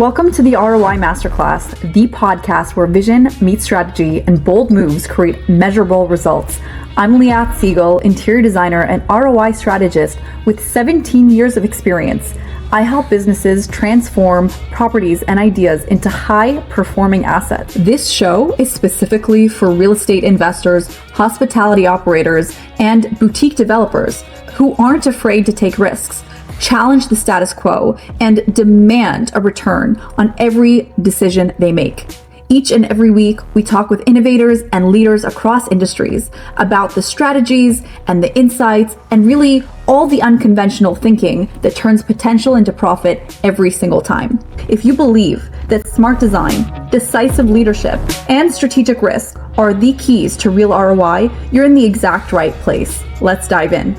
Welcome to the ROI Masterclass, the podcast where vision meets strategy and bold moves create measurable results. I'm Liat Siegel, interior designer and ROI strategist with 17 years of experience. I help businesses transform properties and ideas into high-performing assets. This show is specifically for real estate investors, hospitality operators, and boutique developers who aren't afraid to take risks, challenge the status quo, and demand a return on every decision they make. Each and every week, we talk with innovators and leaders across industries about the strategies and the insights and really all the unconventional thinking that turns potential into profit every single time. If you believe that smart design, decisive leadership, and strategic risk are the keys to real ROI, you're in the exact right place. Let's dive in.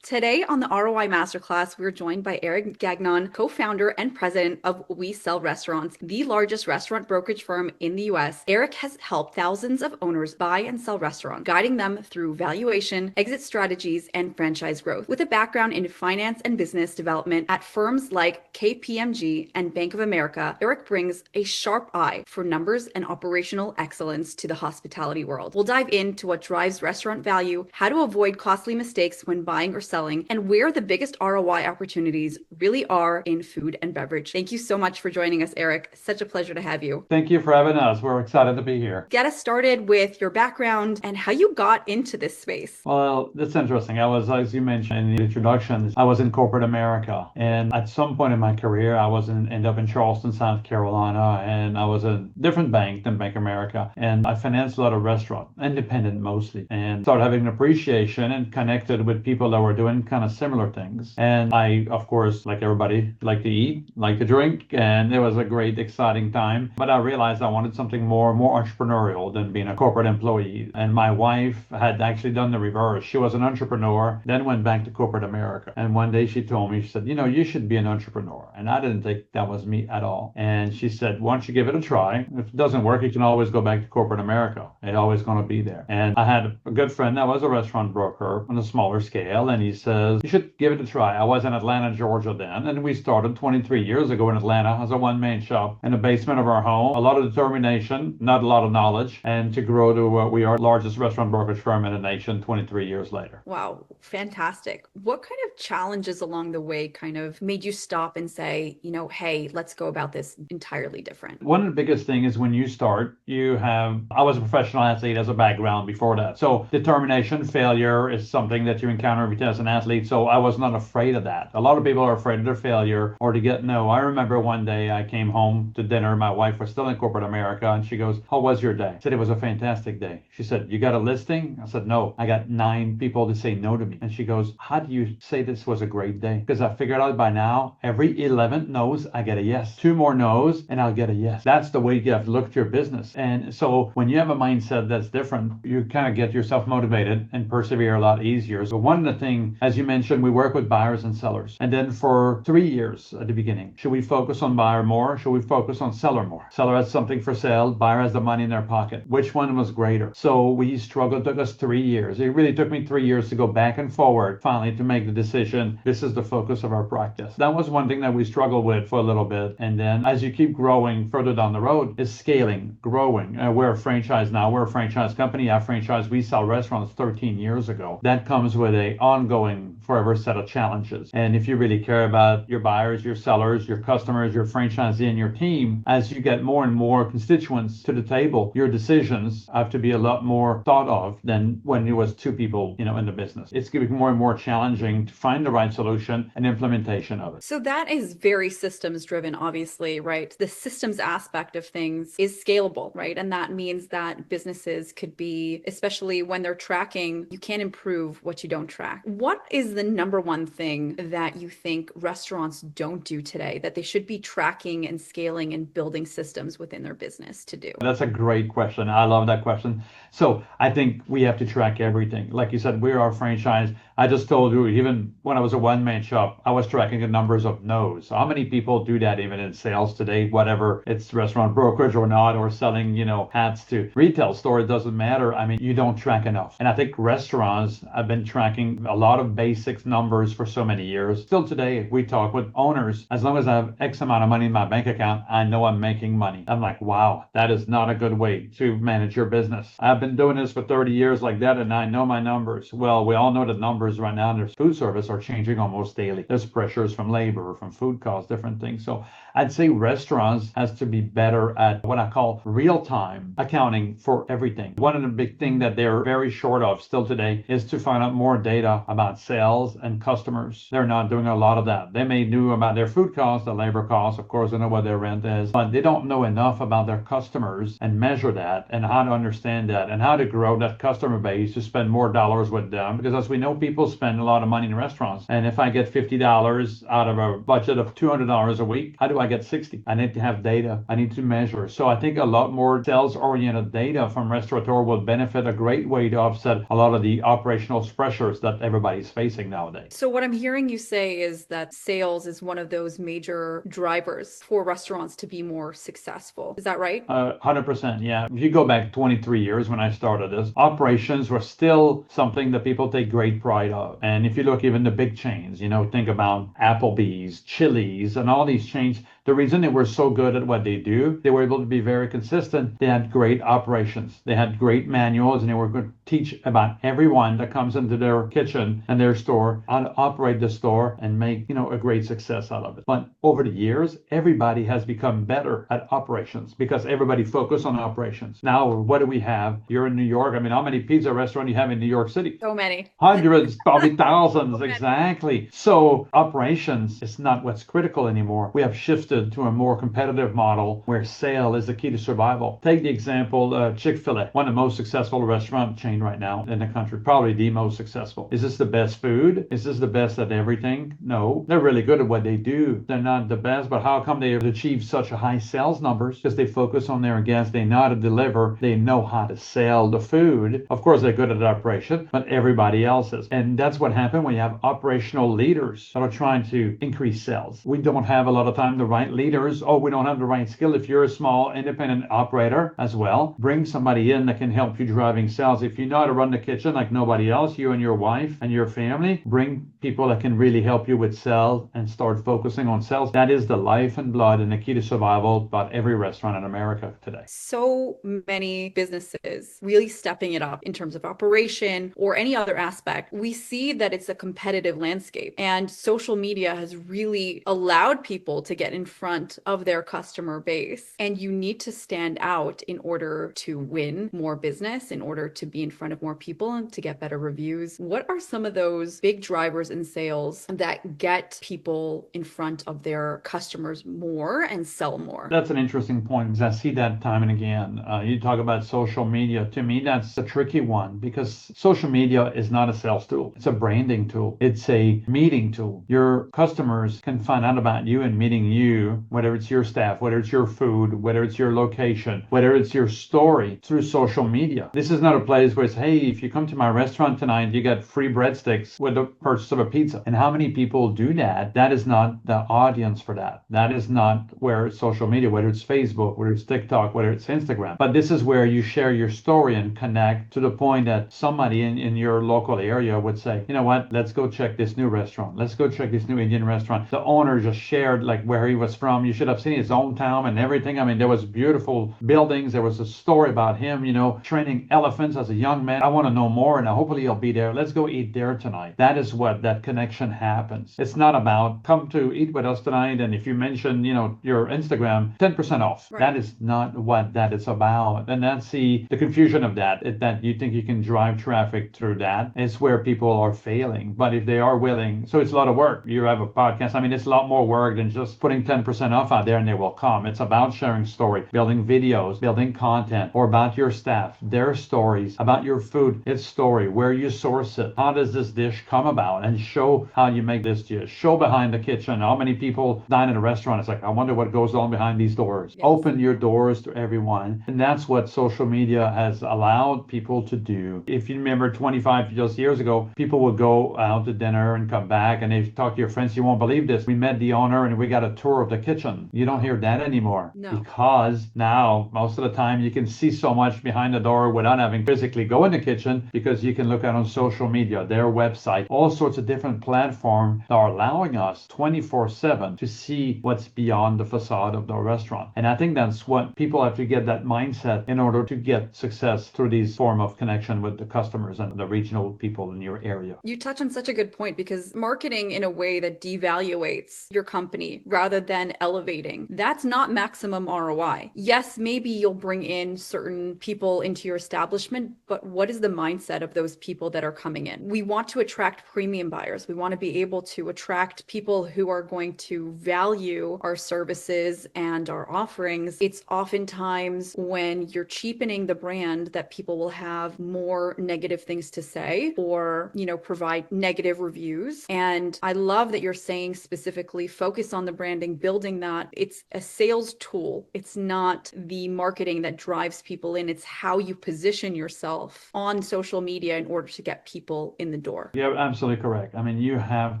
Today on the ROI Masterclass, we're joined by Eric Gagnon, co-founder and president of We Sell Restaurants, the largest restaurant brokerage firm in the US. Eric has helped thousands of owners buy and sell restaurants, guiding them through valuation, exit strategies, and franchise growth. With a background in finance and business development at firms like KPMG and Bank of America, Eric brings a sharp eye for numbers and operational excellence to the hospitality world. We'll dive into what drives restaurant value, how to avoid costly mistakes when buying or selling, and where the biggest ROI opportunities really are in food and beverage. Thank you so much for joining us, Eric. Such a pleasure to have you. Thank you for having us. We're excited to be here. Get us started with your background and how you got into this space. Well, that's interesting. I was, as you mentioned in the introductions, I was in corporate America. And at some point in my career, I ended up in Charleston, South Carolina, and I was a different bank than Bank of America. And I financed a lot of restaurants, independent mostly, and started having an appreciation and connected with people that were doing kind of similar things. And I, of course, like everybody, like to eat, like to drink, and it was a great, exciting time. But I realized I wanted something more entrepreneurial than being a corporate employee. And my wife had actually done the reverse. She was an entrepreneur, then went back to corporate America. And one day she told me, she said, you should be an entrepreneur. And I didn't think that was me at all. And she said, why don't you give it a try? If it doesn't work, you can always go back to corporate America. It's always going to be there. And I had a good friend that was a restaurant broker on a smaller scale, and he says, you should give it a try. I was in Atlanta, Georgia then, and we started 23 years ago in Atlanta as a one-man shop in the basement of our home. A lot of determination, not a lot of knowledge, and to grow to what we are, largest restaurant brokerage firm in the nation 23 years later. Wow, fantastic. What kind of challenges along the way kind of made you stop and say, hey, let's go about this entirely different? One of the biggest things is when you start, I was a professional athlete as a background before that. So determination, failure is something that you encounter as an athlete. So I was not afraid of that. A lot of people are afraid of their failure or to get no. I remember one day I came home to dinner. My wife was still in corporate America, and she goes, how was your day? I said, it was a fantastic day. She said, you got a listing? I said, no, I got 9 people to say no to me. And she goes, how do you say this was a great day? Because I figured out by now, every 11th no's, I get a yes. 2 more no's, and I'll get a yes. That's the way you have to look at your business. And so when you have a mindset that's different, you kind of get yourself motivated and persevere a lot easier. So one of the things, as you mentioned, we work with buyers and sellers. And then for 3 years at the beginning, should we focus on buyer more? Should we focus on seller more? Seller has something for sale, buyer has the money in their pocket. Which one was greater? So we struggled. It took us 3 years. It really took me 3 years to go back and forward, finally, to make the decision. This is the focus of our practice. That was one thing that we struggled with for a little bit. And then as you keep growing further down the road, is scaling, growing. We're a franchise now. We're a franchise company. Our franchise, We Sell Restaurants 13 years ago. That comes with a ongoing forever set of challenges. And if you really care about your buyers, your sellers, your customers, your franchisee, and your team, as you get more and more constituents to the table, your decisions have to be a lot more thought of than when it was 2 people, in the business. It's getting more and more challenging to find the right solution and implementation of it. So that is very systems driven, obviously, right? The systems aspect of things is scalable, right? And that means that businesses could be, especially when they're tracking, you can't improve what you don't track. What is the number one thing that you think restaurants don't do today that they should be tracking and scaling and building systems within their business to do? That's a great question. I love that question. So I think we have to track everything. Like you said, we're our franchise. I just told you, even when I was a one-man shop, I was tracking the numbers of no's. How many people do that even in sales today, whatever it's restaurant brokerage or not, or selling, hats to retail store, it doesn't matter. I mean, you don't track enough. And I think restaurants have been tracking a lot of basic numbers for so many years. Still today, we talk with owners. As long as I have X amount of money in my bank account, I know I'm making money. I'm like, wow, that is not a good way to manage your business. I've been doing this for 30 years like that, and I know my numbers. Well, we all know the numbers right now in the food service are changing almost daily. There's pressures from labor, from food costs, different things. So I'd say restaurants has to be better at what I call real-time accounting for everything. One of the big things that they're very short of still today is to find out more data about sales and customers. They're not doing a lot of that. They may know about their food costs, the labor costs, of course, they know what their rent is, but they don't know enough about their customers and measure that and how to understand that and how to grow that customer base to spend more dollars with them. Because as we know, people spend a lot of money in restaurants. And if I get $50 out of a budget of $200 a week, how do I get 60? I need to have data. I need to measure. So I think a lot more sales-oriented data from restaurateur will benefit a great way to offset a lot of the operational pressures that everybody's facing nowadays. So what I'm hearing you say is that sales is one of those major drivers for restaurants to be more successful. Is that right? 100%, yeah. If you go back 23 years when I started this, operations were still something that people take great pride of. And if you look even the big chains, think about Applebee's, Chili's, and all these chains, the reason they were so good at what they do, they were able to be very consistent. They had great operations. They had great manuals, and they were going to teach about everyone that comes into their kitchen and their store how to operate the store and make, a great success out of it. But over the years, everybody has become better at operations because everybody focused on operations. Now, what do we have? You're in New York. I mean, how many pizza restaurants do you have in New York City? So many. Hundreds, probably thousands, exactly. So operations is not what's critical anymore. We have shifted to a more competitive model where sale is the key to survival. Take the example, Chick-fil-A, one of the most successful restaurant chain right now in the country, probably the most successful. Is this the best food? Is this the best at everything? No. They're really good at what they do. They're not the best, but how come they have achieved such a high sales numbers? Because they focus on their guests. They know how to deliver. They know how to sell the food. Of course, they're good at operation, but everybody else is. And that's what happened when you have operational leaders that are trying to increase sales. We don't have a lot of time to right leaders. Oh, we don't have the right skill. If you're a small independent operator as well, bring somebody in that can help you driving sales. If you know how to run the kitchen like nobody else, you and your wife and your family, bring people that can really help you with sales and start focusing on sales. That is the life and blood and the key to survival about every restaurant in America today. So many businesses really stepping it up in terms of operation or any other aspect. We see that it's a competitive landscape, and social media has really allowed people to get in front of their customer base. And you need to stand out in order to win more business, in order to be in front of more people and to get better reviews. What are some of those big drivers in sales that get people in front of their customers more and sell more? That's an interesting point because I see that time and again. You talk about social media. To me, that's a tricky one because social media is not a sales tool. It's a branding tool. It's a meeting tool. Your customers can find out about you and meeting you, whether it's your staff, whether it's your food, whether it's your location, whether it's your story through social media. This is not a place where it's, hey, if you come to my restaurant tonight, you get free breadsticks with the purchase of a pizza. And how many people do that? That is not the audience for that. That is not where social media, whether it's Facebook, whether it's TikTok, whether it's Instagram. But this is where you share your story and connect to the point that somebody in your local area would say, you know what, let's go check this new restaurant. Let's go check this new Indian restaurant. The owner just shared like where he was from. You should have seen his hometown and everything. I mean, there was beautiful buildings. There was a story about him, training elephants as a young man. I want to know more, and hopefully he'll be there. Let's go eat there tonight. That is what that connection happens. It's not about come to eat with us tonight, and if you mention, your Instagram, 10% off. Right. That is not what that is about. And that's the confusion of that you think you can drive traffic through that. It's where people are failing. But if they are willing, so it's a lot of work. You have a podcast. I mean, it's a lot more work than just putting 10 10% off out there and they will come. It's about sharing story, building videos, building content, or about your staff, their stories, about your food, its story, where you source it, how does this dish come about, and show how you make this dish. Show behind the kitchen. How many people dine in a restaurant? It's like, I wonder what goes on behind these doors. Yes. Open your doors to everyone. And that's what social media has allowed people to do. If you remember 25 just years ago, people would go out to dinner and come back and they talk to your friends, you won't believe this. We met the owner and we got a tour of the kitchen. You don't hear that anymore. No. Because now most of the time you can see so much behind the door without having physically go in the kitchen, because you can look at on social media, their website, all sorts of different platforms that are allowing us 24/7 to see what's beyond the facade of the restaurant. And I think that's what people have to get that mindset in order to get success through these form of connection with the customers and the regional people in your area. You touch on such a good point, because marketing in a way that devaluates your company rather than elevating, that's not maximum ROI. Yes, maybe you'll bring in certain people into your establishment, but what is the mindset of those people that are coming in? We want to attract premium buyers. We want to be able to attract people who are going to value our services and our offerings. It's oftentimes when you're cheapening the brand that people will have more negative things to say, or, provide negative reviews. And I love that you're saying specifically focus on the branding, building that. It's a sales tool. It's not the marketing that drives people in. It's how you position yourself on social media in order to get people in the door. Yeah, absolutely correct. I mean, you have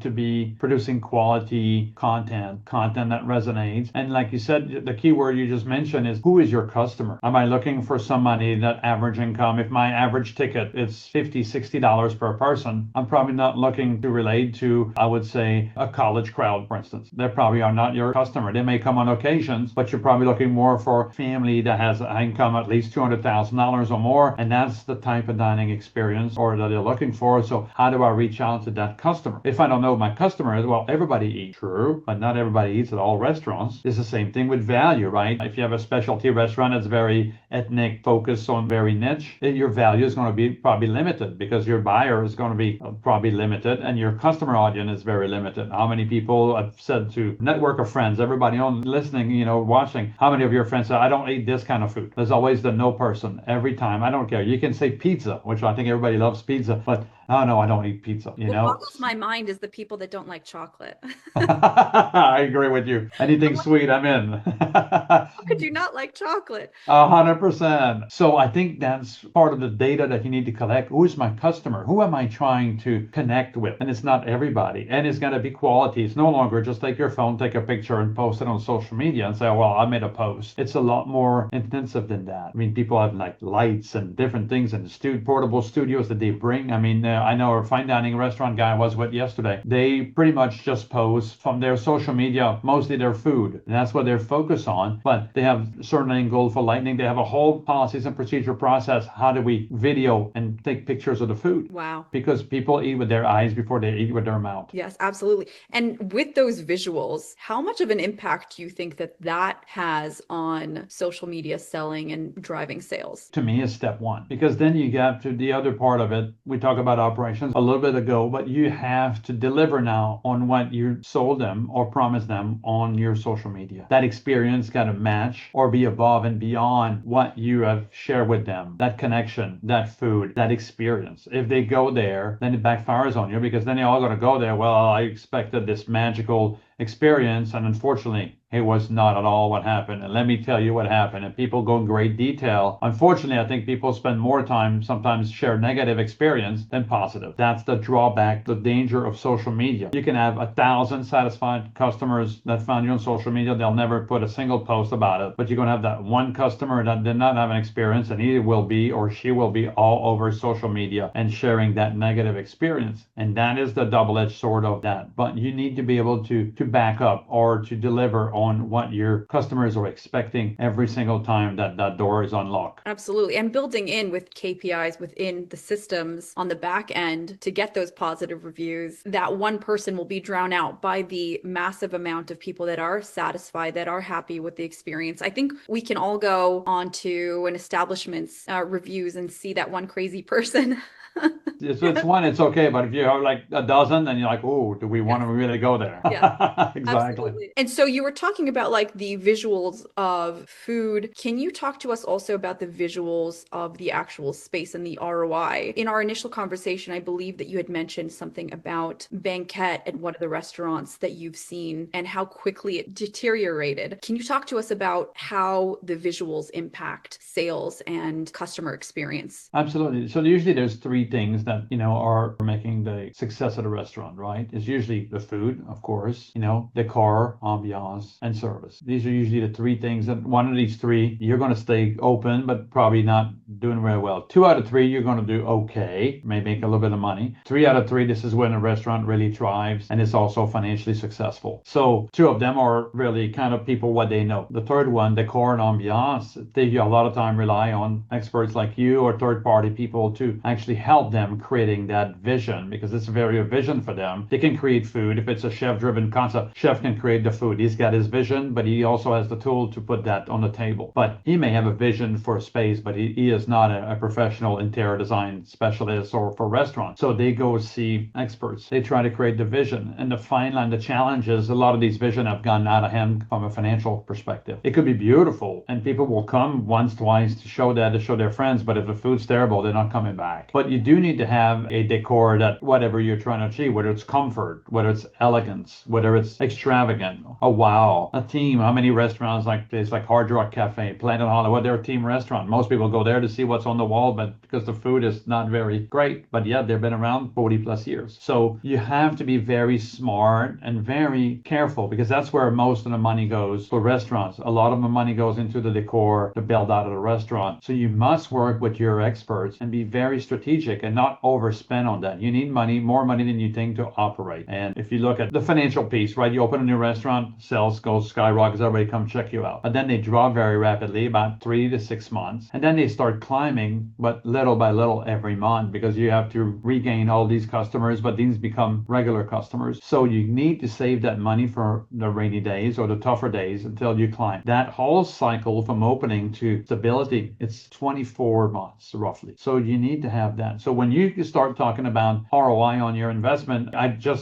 to be producing quality content that resonates. And like you said, the key word you just mentioned is, who is your customer? Am I looking for somebody that average income? If my average ticket is $50, $60 per person, I'm probably not looking to relate to, I would say, a college crowd, for instance. They probably are not your customer. They may come on occasions, but you're probably looking more for a family that has an income at least $200,000 or more. And that's the type of dining experience or that they're looking for. So how do I reach out to that customer? If I don't know who my customer is, well, everybody eats. True, but not everybody eats at all restaurants. It's the same thing with value, right? If you have a specialty restaurant that's very ethnic, focused on very niche, your value is going to be probably limited, because your buyer is going to be probably limited and your customer audience is very limited. How many people I've said to network of friends, everybody on listening, watching, how many of your friends say, I don't eat this kind of food? There's always the no person every time. I don't care. You can say pizza, which I think everybody loves pizza, but oh no, I don't eat pizza. What boggles my mind is the people that don't like chocolate. I agree with you. Anything sweet, I'm in. How could you not like chocolate? 100%. So I think that's part of the data that you need to collect. Who is my customer? Who am I trying to connect with? And it's not everybody. And it's going to be quality. It's no longer just take your phone, take a picture and post it on social media and say, oh, well, I made a post. It's a lot more intensive than that. I mean, people have like lights and different things and portable studios that they bring. I mean, I know a fine dining restaurant guy I was with yesterday. They pretty much just post from their social media, mostly their food. And that's what they're focused on. But they have certain angle for lighting. They have a whole policies and procedure process. How do we video and take pictures of the food? Wow. Because people eat with their eyes before they eat with their mouth. Yes, absolutely. And with those visuals, how much of an impact do you think that has on social media selling and driving sales? To me, is step one, because then you get to the other part of it. We talked about operations a little bit ago, but you have to deliver now on what you sold them or promised them on your social media. That experience got to match or be above and beyond what you have shared with them. That connection, that food, that experience. If they go there, then it backfires on you, because then they're all going to go there. Well, I expected this magical experience, and unfortunately it was not at all what happened. And let me tell you what happened. And people go in great detail. Unfortunately, I think people spend more time sometimes share negative experience than positive. That's the drawback, the danger of social media. You can have 1,000 satisfied customers that found you on social media. They'll never put a single post about it, but you're going to have that one customer that did not have an experience, and he will be or she will be all over social media and sharing that negative experience. And that is the double-edged sword of that. But you need to be able to back up or to deliver on what your customers are expecting every single time that door is unlocked. Absolutely. And building in with KPIs within the systems on the back end to get those positive reviews, that one person will be drowned out by the massive amount of people that are satisfied, that are happy with the experience. I think we can all go onto an establishment's reviews and see that one crazy person It's one, it's okay. But if you have like a dozen, then you're like, oh, do we want to really go there? Yeah, Exactly. absolutely. And so you were talking about like the visuals of food. Can you talk to us also about the visuals of the actual space and the ROI? In our initial conversation, I believe that you had mentioned something about Banquet at one of the restaurants that you've seen and how quickly it deteriorated. Can you talk to us about how the visuals impact sales and customer experience? Absolutely. So usually there's three things that, are making the success of the restaurant, right? It's usually the food, of course, decor, ambiance, and service. These are usually the three things. And one of these three, you're going to stay open, but probably not doing very well. Two out of three, you're going to do okay, may make a little bit of money. Three out of three, this is when a restaurant really thrives and it's also financially successful. So two of them are really kind of people what they know. The third one, decor and ambiance, they a lot of time rely on experts like you or third-party people to actually help them creating that vision, because it's very a vision for them. They can create food. If it's a chef-driven concept, chef can create the food. He's got his vision, but he also has the tool to put that on the table. But he may have a vision for a space, but he is not a professional interior design specialist or for restaurants. So they go see experts. They try to create the vision. And the fine line, the challenge is a lot of these vision have gone out of hand from a financial perspective. It could be beautiful and people will come once, twice to show their friends, but if the food's terrible, they're not coming back. But you do need to have a decor that whatever you're trying to achieve, whether it's comfort, whether it's elegance, whether it's extravagant, a wow, a theme. How many restaurants like this, like Hard Rock Cafe, Planet Hollywood, they're a team restaurant. Most people go there to see what's on the wall, but because the food is not very great, but yet they've been around 40 plus years. So you have to be very smart and very careful, because that's where most of the money goes for restaurants. A lot of the money goes into the decor, the build out of the restaurant. So you must work with your experts and be very strategic and not overspend on that. You need money, more money than you think to operate. And if you look at the financial piece, right, you open a new restaurant, sales go skyrockets, everybody come check you out. But then they drop very rapidly, about 3 to 6 months. And then they start climbing, but little by little every month, because you have to regain all these customers, but these become regular customers. So you need to save that money for the rainy days or the tougher days until you climb. That whole cycle from opening to stability, it's 24 months roughly. So you need to have that. So when you start talking about ROI on your investment,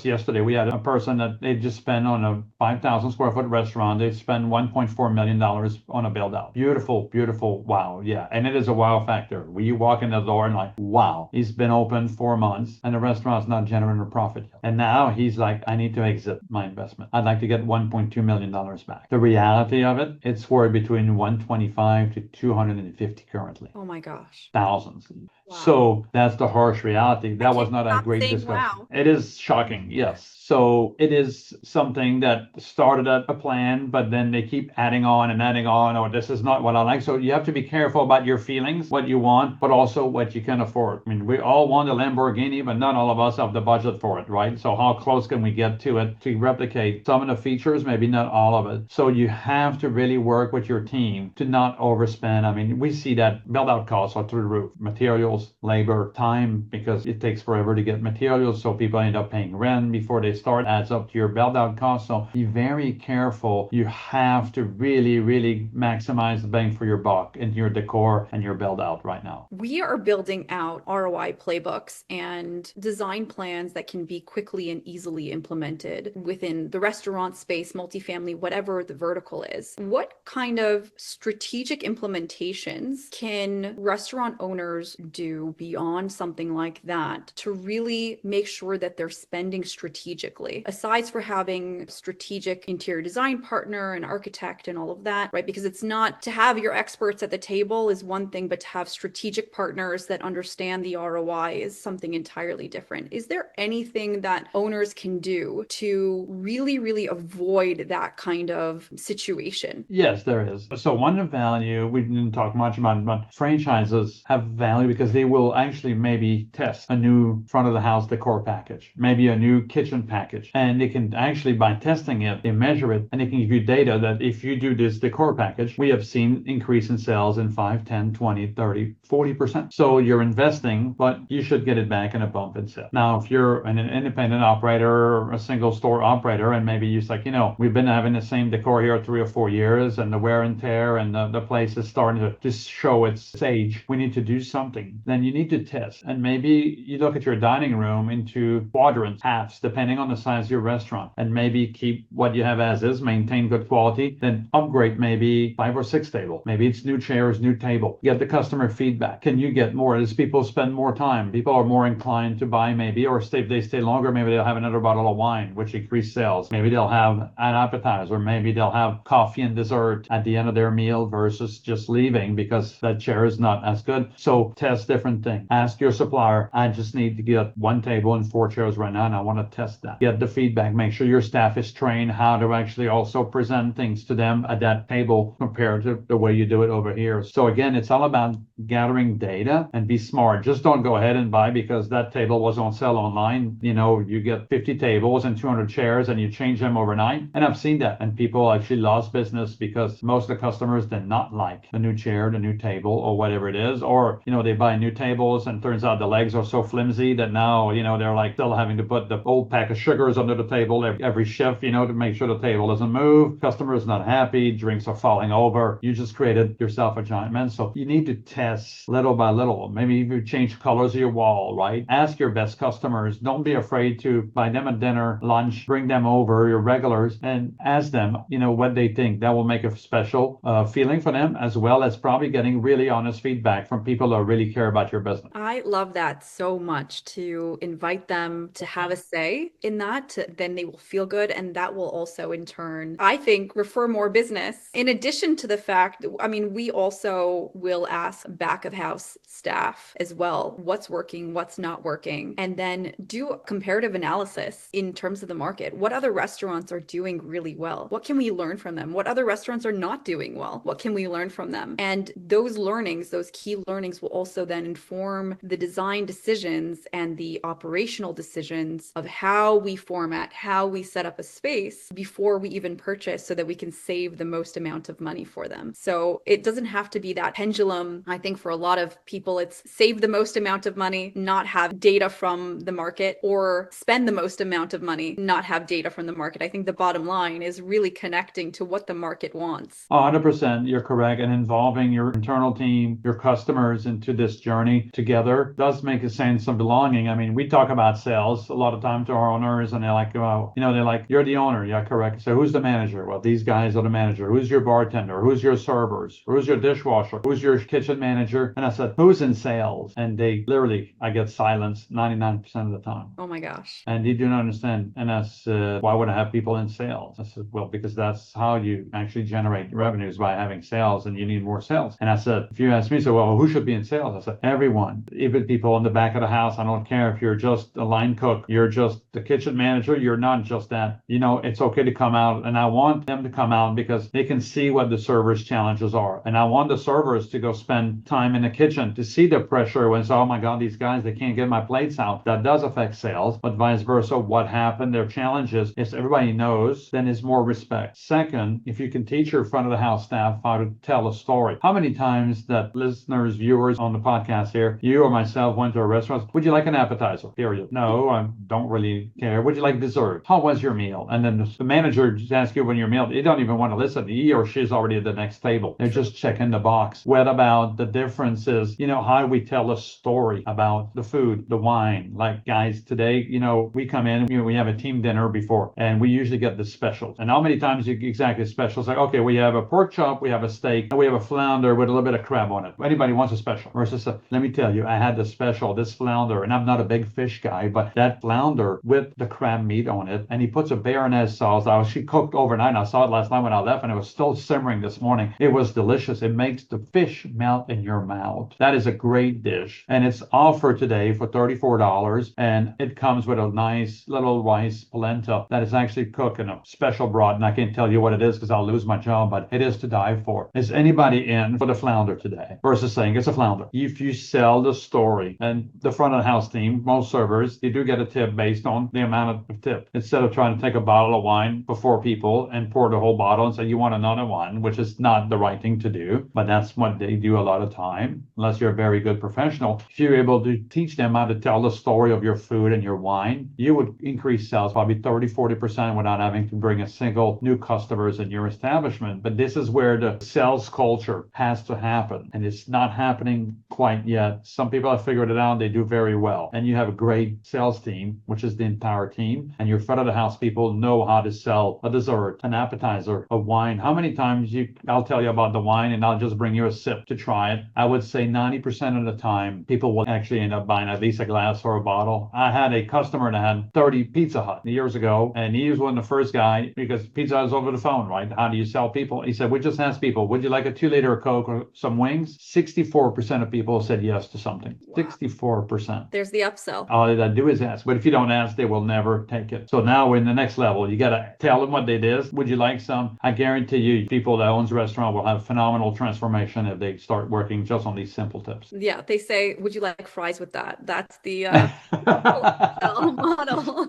yesterday we had a person that they just spent on a 5,000 square foot restaurant, they spend $1.4 million on a build out. Beautiful, beautiful. Wow. Yeah. And it is a wow factor. When you walk in the door and like, wow, he's been open 4 months and the restaurant's not generating a profit yet. And now he's like, I need to exit my investment. I'd like to get $1.2 million back. The reality of it, it's worth between 125 to 250 currently. Oh my gosh. Thousands. Wow. So that's the harsh reality. That was not a Stop great saying discussion. wow. It is shocking, yes. So it is something that started at a plan, but then they keep adding on and adding on, or this is not what I like. So you have to be careful about your feelings, what you want, but also what you can afford. I mean, we all want a Lamborghini, but not all of us have the budget for it, right? So how close can we get to it to replicate some of the features, maybe not all of it. So you have to really work with your team to not overspend. I mean, we see that build out costs are through the roof. Materials, labor, time, because it takes forever to get materials. So people end up paying rent before they start, adds up to your build out cost. So be very careful. You have to really, really maximize the bang for your buck in your decor and your build out right now. We are building out ROI playbooks and design plans that can be quickly and easily implemented within the restaurant space, multifamily, whatever the vertical is. What kind of strategic implementations can restaurant owners do beyond something like that to really make sure that they're spending strategically, aside for having strategic interior design partner and architect and all of that, right? Because it's not to have your experts at the table is one thing, but to have strategic partners that understand the ROI is something entirely different. Is there anything that owners can do to really, really avoid that kind of situation? Yes, there is. So one of the value, we didn't talk much about, but franchises have value because they will actually maybe test a new front of the house decor package, maybe a new kitchen package package. And they can actually, by testing it, they measure it, and they can give you data that if you do this decor package, we have seen increase in sales in 5, 10, 20, 30, 40%. So you're investing, but you should get it back in a bump in sales. Now, if you're an independent operator or a single store operator, and maybe you're like, we've been having the same decor here 3 or 4 years, and the wear and tear and the place is starting to just show its age, we need to do something. Then you need to test. And maybe you look at your dining room into quadrants, halves, depending on the size of your restaurant, and maybe keep what you have as is, maintain good quality, then upgrade maybe 5 or 6 tables. Maybe it's new chairs, new table. Get the customer feedback. Can you get more? As people spend more time, people are more inclined to buy maybe, or if they stay longer, maybe they'll have another bottle of wine, which increase sales. Maybe they'll have an appetizer. Maybe they'll have coffee and dessert at the end of their meal versus just leaving because that chair is not as good. So test different things. Ask your supplier, I just need to get 1 table and 4 chairs right now, and I want to test that. Get the feedback. Make sure your staff is trained how to actually also present things to them at that table compared to the way you do it over here. So again, it's all about gathering data and be smart. Just don't go ahead and buy because that table was on sale online. You get 50 tables and 200 chairs and you change them overnight. And I've seen that. And people actually lost business because most of the customers did not like the new chair, the new table, or whatever it is. Or, they buy new tables and turns out the legs are so flimsy that now, they're like still having to put the old pack of sugars under the table every shift, to make sure the table doesn't move. Customer is not happy. Drinks are falling over. You just created yourself a giant mess. So you need to test little by little. Maybe you change colors of your wall, right? Ask your best customers. Don't be afraid to buy them a dinner, lunch, bring them over, your regulars, and ask them, what they think. That will make a special feeling for them, as well as probably getting really honest feedback from people that really care about your business. I love that so much, to invite them to have a say in that. Then they will feel good, and that will also in turn, I think, refer more business. In addition to the fact, we also will ask back of house staff as well, what's working, what's not working, and then do a comparative analysis in terms of the market. What other restaurants are doing really well? What can we learn from them? What other restaurants are not doing well? What can we learn from them? And those learnings, those key learnings, will also then inform the design decisions and the operational decisions of how we format, how we set up a space before we even purchase, so that we can save the most amount of money for them. So it doesn't have to be that pendulum. I think for a lot of people, it's save the most amount of money, not have data from the market, or spend the most amount of money, not have data from the market. I think the bottom line is really connecting to what the market wants. 100%, you're correct. And involving your internal team, your customers into this journey together does make a sense of belonging. We talk about sales a lot of times to our owners, and they're like, well, they're like, you're the owner. Yeah, correct. So who's the manager? Well, these guys are the manager. Who's your bartender? Who's your servers? Who's your dishwasher? Who's your kitchen manager? And I said, who's in sales? And they literally, I get silenced 99% of the time. Oh my gosh. And they do not understand. And I said, why would I have people in sales? I said, well, because that's how you actually generate revenues, by having sales, and you need more sales. And I said, if you ask me, so, well, who should be in sales? I said, everyone, even people in the back of the house. I don't care if you're just a line cook, you're just the kitchen manager, you're not just that. It's okay to come out, and I want them to come out because they can see what the servers' challenges are. And I want the servers to go spend time in the kitchen to see the pressure when it's, oh my God, these guys, they can't get my plates out. That does affect sales, but vice versa. What happened, their challenges, if everybody knows, then it's more respect. Second, if you can teach your front of the house staff how to tell a story. How many times that listeners, viewers on the podcast here, you or myself went to a restaurant, would you like an appetizer? Period. No, I don't really care. Would you like dessert? How was your meal? And then the manager just asks you when your meal, they don't even want to listen. He or she's already at the next table. They're just checking the box. What about the differences? How we tell a story about the food, the wine. Like, guys, today, we come in, we have a team dinner before, and we usually get the specials. And how many times you exactly specials? Like, okay, we have a pork chop, we have a steak, and we have a flounder with a little bit of crab on it. Anybody wants a special? Versus, let me tell you, I had the special, this flounder, and I'm not a big fish guy, but that flounder with the crab meat on it, and he puts a béarnaise sauce. She cooked overnight. I saw it last night when I left, and it was still simmering this morning. It was delicious. It makes the fish melt in your mouth. That is a great dish, and it's offered today for $34, and it comes with a nice little rice polenta that is actually cooked in a special broth, and I can't tell you what it is because I'll lose my job, but it is to die for. Is anybody in for the flounder today? Versus saying it's a flounder. If you sell the story, and the front of the house team, most servers, they do get a tip based on the amount of tip. Instead of trying to take a bottle of wine before people and pour the whole bottle and say, you want another one, which is not the right thing to do, but that's what they do a lot of time, unless you're a very good professional. If you're able to teach them how to tell the story of your food and your wine, you would increase sales probably 30-40% without having to bring a single new customers in your establishment. But this is where the sales culture has to happen, and it's not happening quite yet. Some people have figured it out. They do very well, and you have a great sales team, which is the entire team, and your front of the house people know how to sell a dessert, an appetizer, a wine. How many times I'll tell you about the wine and I'll just bring you a sip to try it. I would say 90% of the time people will actually end up buying at least a glass or a bottle. I had a customer that had 30 Pizza Hut years ago, and he was one of the first guy, because Pizza Hut is over the phone, right? How do you sell people? He said, we just asked people, would you like a 2-liter of Coke or some wings? 64% of people said yes to something. Wow. 64%. There's the upsell. All they gotta do is ask. But if you don't ask, they will never take it. So now we're in the next level. You gotta tell them what it is. Would you like some? I guarantee you, people that owns a restaurant will have phenomenal transformation if they start working just on these simple tips. Yeah, they say, would you like fries with that? That's the model.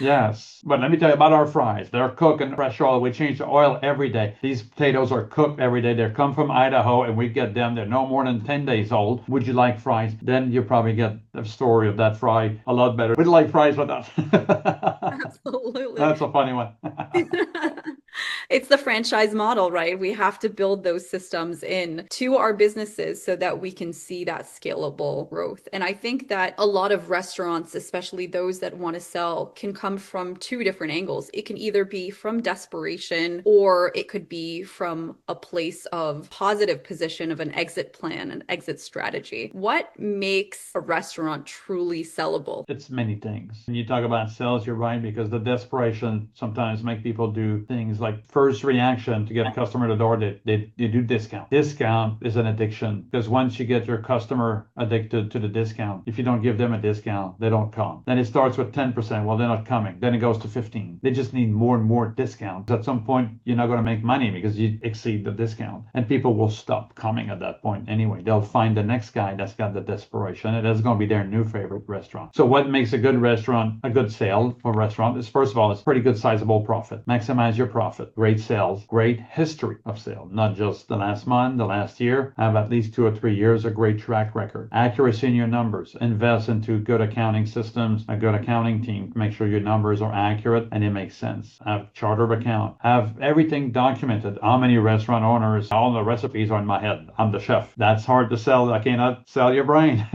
Yes, but let me tell you about our fries. They're cooked in fresh oil. We change the oil every day. These potatoes are cooked every day. They come from Idaho, and we get them. They're no more than 10 days old. Would you like fries? Then you probably get the story of that fry a lot better. Would you like fries with that? Absolutely. That's a funny one. It's the franchise model, right? We have to build those systems in to our businesses so that we can see that scalable growth. And I think that a lot of restaurants, especially those that want to sell, can come from two different angles. It can either be from desperation, or it could be from a place of positive position of an exit plan, an exit strategy. What makes a restaurant truly sellable? It's many things. When you talk about sales, you're right, because the desperation sometimes make people do things like first reaction to get a customer to the door, they do discount. Discount is an addiction, because once you get your customer addicted to the discount, if you don't give them a discount, they don't come. Then it starts with 10%. Well, they're not coming. Then it goes to 15. They just need more and more discounts. At some point, you're not going to make money because you exceed the discount, and people will stop coming at that point anyway. They'll find the next guy that's got the desperation, and that's going to be their new favorite restaurant. So what makes a good restaurant a good sale for a restaurant is, first of all, it's pretty good sizable profit. Maximize your profit. Great sales, great history of sale, not just the last month, the last year. Have at least 2 or 3 years, a great track record. Accuracy in your numbers. Invest into good accounting systems, a good accounting team. Make sure your numbers are accurate and it makes sense. Have charter of account. Have everything documented. How many restaurant owners, all the recipes are in my head. I'm the chef. That's hard to sell. I cannot sell your brain.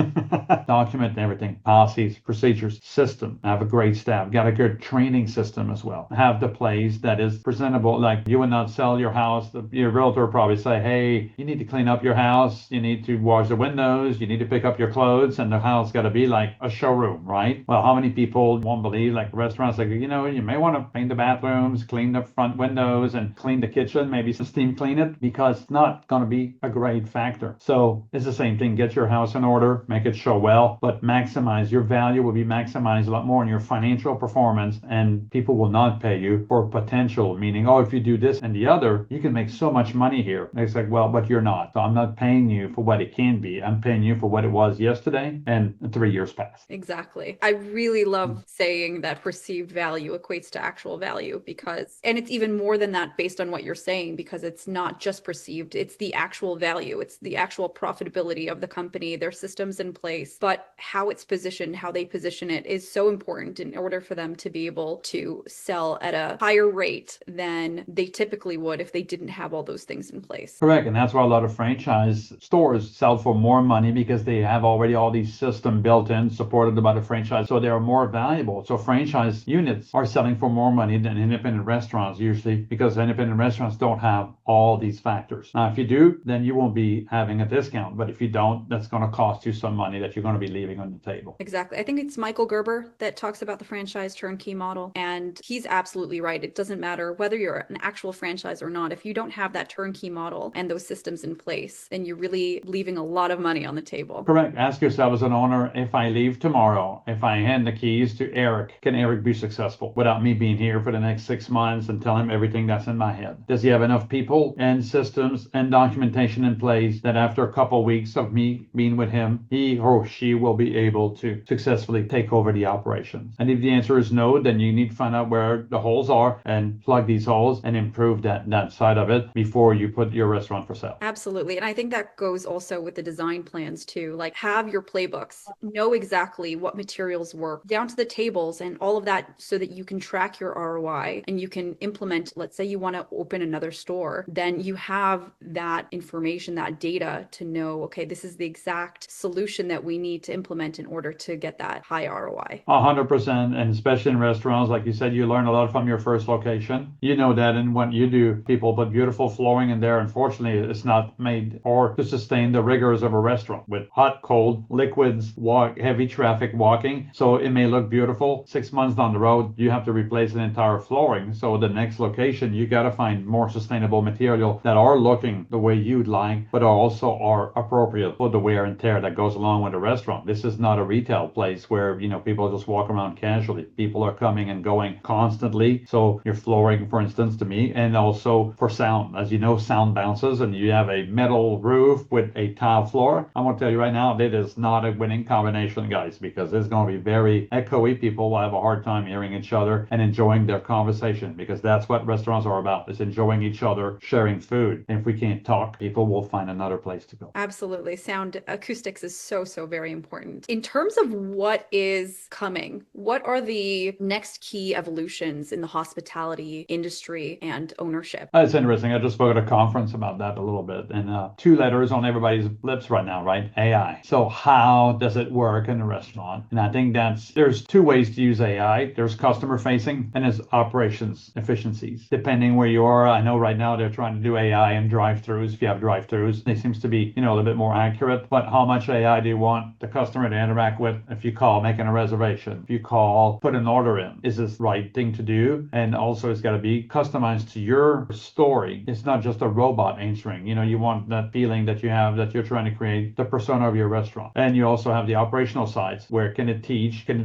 Document everything. Policies, procedures, system. Have a great staff. Got a good training system as well. Have the place that is presentable. Like, you would not sell your house. Your realtor would probably say, hey, you need to clean up your house. You need to wash the windows. You need to pick up your clothes. And the house got to be like a showroom, right? Well, how many people won't believe, like restaurants, like, you know, you may want to paint the bathrooms, clean the front windows, and clean the kitchen, maybe some steam clean it, because it's not going to be a great factor. So it's the same thing. Get your house in order, make it show well, but maximize your value will be maximized a lot more in your financial performance, and people will not pay you for potential, meaning, oh, if you do this and the other, you can make so much money here. And it's like, well, but you're not. So I'm not paying you for what it can be. I'm paying you for what it was yesterday and 3 years past. Exactly. I really love saying that perceived value equates to actual value, because, and it's even more than that based on what you're saying, because it's not just perceived, it's the actual value. It's the actual profitability of the company, their systems in place, but how it's positioned, how they position it is so important in order for them to be able to sell at a higher rate than they typically would if they didn't have all those things in place. Correct. And that's why a lot of franchise stores sell for more money, because they have already all these systems built in, supported by the franchise. So they are more valuable. So franchise units are selling for more money than independent restaurants usually, because independent restaurants don't have all these factors. Now, if you do, then you won't be having a discount. But if you don't, that's going to cost you some money that you're going to be leaving on the table. Exactly. I think it's Michael Gerber that talks about the franchise turnkey model. And he's absolutely right. It doesn't matter whether whether you're an actual franchise or not, if you don't have that turnkey model and those systems in place, then you're really leaving a lot of money on the table. Correct. Ask yourself as an owner, if I leave tomorrow, if I hand the keys to Eric, can Eric be successful without me being here for the next 6 months and tell him everything that's in my head? Does he have enough people and systems and documentation in place that after a couple of weeks of me being with him, he or she will be able to successfully take over the operations? And if the answer is no, then you need to find out where the holes are and plug these holes and improve that side of it before you put your restaurant for sale. Absolutely. And I think that goes also with the design plans too. Like, have your playbooks, know exactly what materials work down to the tables and all of that, so that you can track your ROI and you can implement. Let's say you want to open another store, then you have that information, that data to know, okay, this is the exact solution that we need to implement in order to get that high ROI. 100%. And especially in restaurants, like you said, you learn a lot from your first location. You know that in what you do, people put beautiful flooring in there. Unfortunately, it's not made or to sustain the rigors of a restaurant with hot, cold, liquids, heavy traffic walking. So it may look beautiful. 6 months down the road, you have to replace an entire flooring. So the next location, you got to find more sustainable material that are looking the way you'd like, but also are appropriate for the wear and tear that goes along with a restaurant. This is not a retail place where, people just walk around casually. People are coming and going constantly. So your flooring, for instance, to me, and also for sound. As you know, sound bounces, and you have a metal roof with a tile floor. I'm going to tell you right now, that is not a winning combination, guys, because it's going to be very echoey. People will have a hard time hearing each other and enjoying their conversation, because that's what restaurants are about, is enjoying each other, sharing food. And if we can't talk, people will find another place to go. Absolutely. Sound acoustics is so very important. In terms of what is coming, what are the next key evolutions in the hospitality industry and ownership? It's interesting. I just spoke at a conference about that a little bit, and 2 letters on everybody's lips right now, right? AI. So how does it work in a restaurant? And I think there's 2 ways to use AI. There's customer facing and there's operations efficiencies. Depending where you are, I know right now they're trying to do AI in drive-throughs. If you have drive-throughs, they seems to be, a little bit more accurate. But how much AI do you want the customer to interact with? If you call, making a reservation, if you call, put an order in, is this the right thing to do? And also it's got to be customized to your story. It's not just a robot answering. You want that feeling that you have, that you're trying to create the persona of your restaurant. And you also have the operational sides, where can it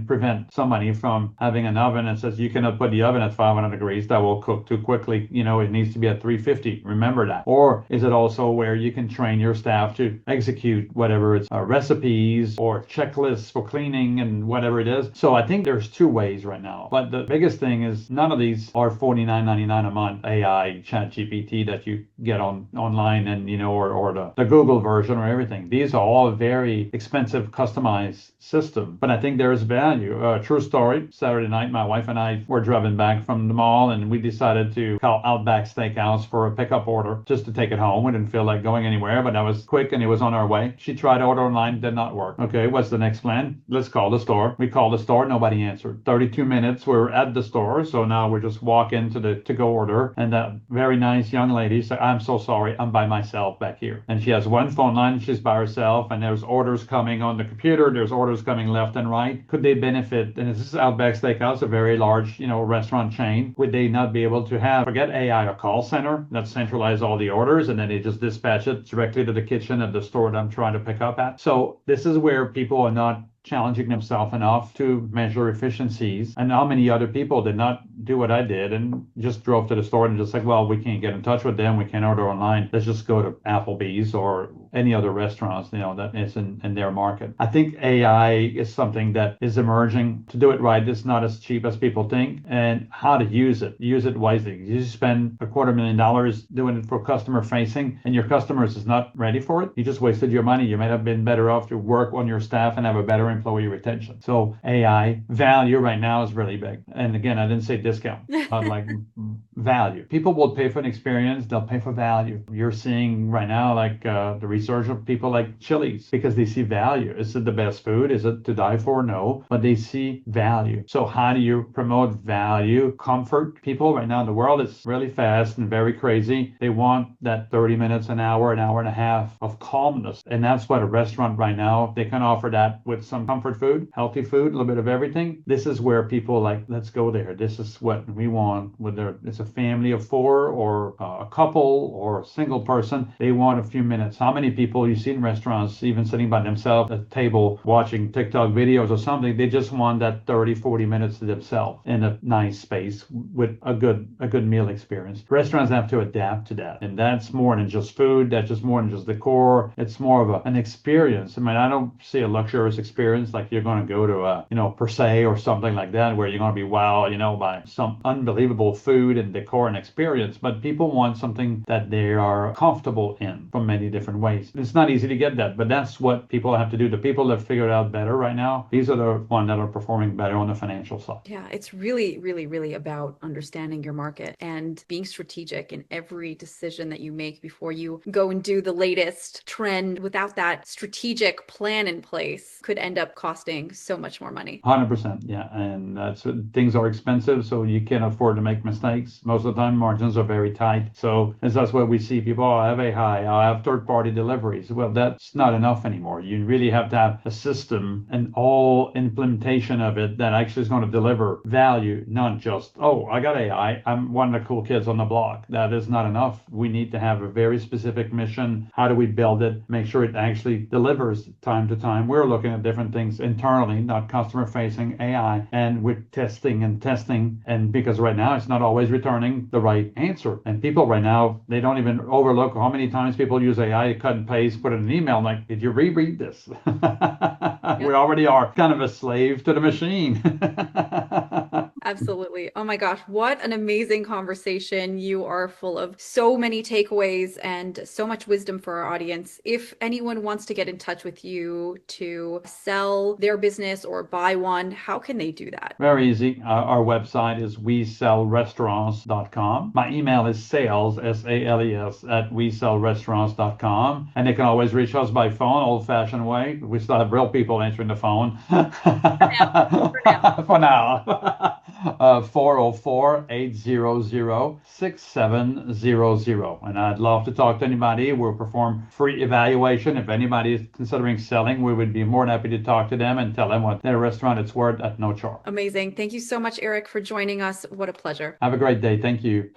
prevent somebody from having an oven that says you cannot put the oven at 500 degrees, that will cook too quickly. It needs to be at 350. Remember that. Or is it also where you can train your staff to execute whatever it's recipes or checklists for cleaning and whatever it is? So I think there's 2 ways right now. But the biggest thing is none of these are $49.99 a month AI chat GPT that you get online and or the Google version or everything. These are all very expensive customized systems. But I think there is value. True story. Saturday night, my wife and I were driving back from the mall, and we decided to call Outback Steakhouse for a pickup order just to take it home. We didn't feel like going anywhere, but that was quick and it was on our way. She tried to order online, did not work. Okay, what's the next plan? Let's call the store. We called the store, nobody answered. 32 minutes, we're at the store, so now we're just walk into the to-go order, and that very nice young lady said, "I'm so sorry, I'm by myself back here." And she has one phone line, she's by herself, and there's orders coming on the computer, there's orders coming left and right. Could they benefit? And this is Outback Steakhouse, a very large, restaurant chain. Would they not be able to have, forget AI, a call center that centralize all the orders, and then they just dispatch it directly to the kitchen at the store that I'm trying to pick up at? So this is where people are not challenging themselves enough to measure efficiencies. And how many other people did not do what I did and just drove to the store and just like, well, we can't get in touch with them, we can't order online, let's just go to Applebee's or any other restaurants, that is in their market. I think AI is something that is emerging. To do it right, it's not as cheap as people think. And how to use it wisely. You spend $250,000 doing it for customer facing, and your customers is not ready for it, you just wasted your money. You might have been better off to work on your staff and have a better employee retention. So AI value right now is really big. And again, I didn't say discount, like value. People will pay for an experience, they'll pay for value. You're seeing right now the research of people like Chili's, because they see value. Is it the best food? Is it to die for? No, but they see value. So how do you promote value? Comfort. People right now in the world, it's really fast and very crazy. They want that 30 minutes, an hour and a half of calmness. And that's what a restaurant right now, they can offer that with some comfort food, healthy food, a little bit of everything. This is where people let's go there. This is what we want. It's a family of four or a couple or a single person, they want a few minutes. How many people you see in restaurants, even sitting by themselves at a table watching TikTok videos or something, they just want that 30, 40 minutes to themselves in a nice space with a good meal experience. Restaurants have to adapt to that. And that's more than just food. That's just more than just decor. It's more of an experience. I mean, I don't see a luxurious experience like you're going to go to a, per se or something like that, where you're going to be wowed, by some unbelievable food and decor and experience. But people want something that they are comfortable in from many different ways. It's not easy to get that, but that's what people have to do. The people that figure it out better right now, these are the ones that are performing better on the financial side. Yeah, it's really, really, really about understanding your market and being strategic in every decision that you make before you go and do the latest trend. Without that strategic plan in place, could end up costing so much more money. 100%, yeah. And things are expensive, so you can't afford to make mistakes. Most of the time, margins are very tight. So that's why we see people, I have I have third-party deliveries. Well, that's not enough anymore. You really have to have a system and all implementation of it that actually is going to deliver value, not just, I got AI, I'm one of the cool kids on the block. That is not enough. We need to have a very specific mission. How do we build it? Make sure it actually delivers time to time. We're looking at different things internally, not customer-facing AI, and we're testing, and because right now it's not always returning the right answer. And people right now, they don't even overlook how many times people use AI to cut and paste, put in an email like, did you reread this? We already are kind of a slave to the machine. Absolutely. Oh my gosh, what an amazing conversation. You are full of so many takeaways and so much wisdom for our audience. If anyone wants to get in touch with you to sell their business or buy one, how can they do that? Very easy. Our website is WeSellRestaurants.com. My email is sales, SALES, at WeSellRestaurants.com. And they can always reach us by phone, old-fashioned way. We still have real people answering the phone. For now. 404-800-6700. And I'd love to talk to anybody. We'll perform free evaluation. If anybody is considering selling, we would be more than happy to talk to them and tell them what their restaurant is worth at no charge. Amazing. Thank you so much, Eric, for joining us. What a pleasure. Have a great day. Thank you.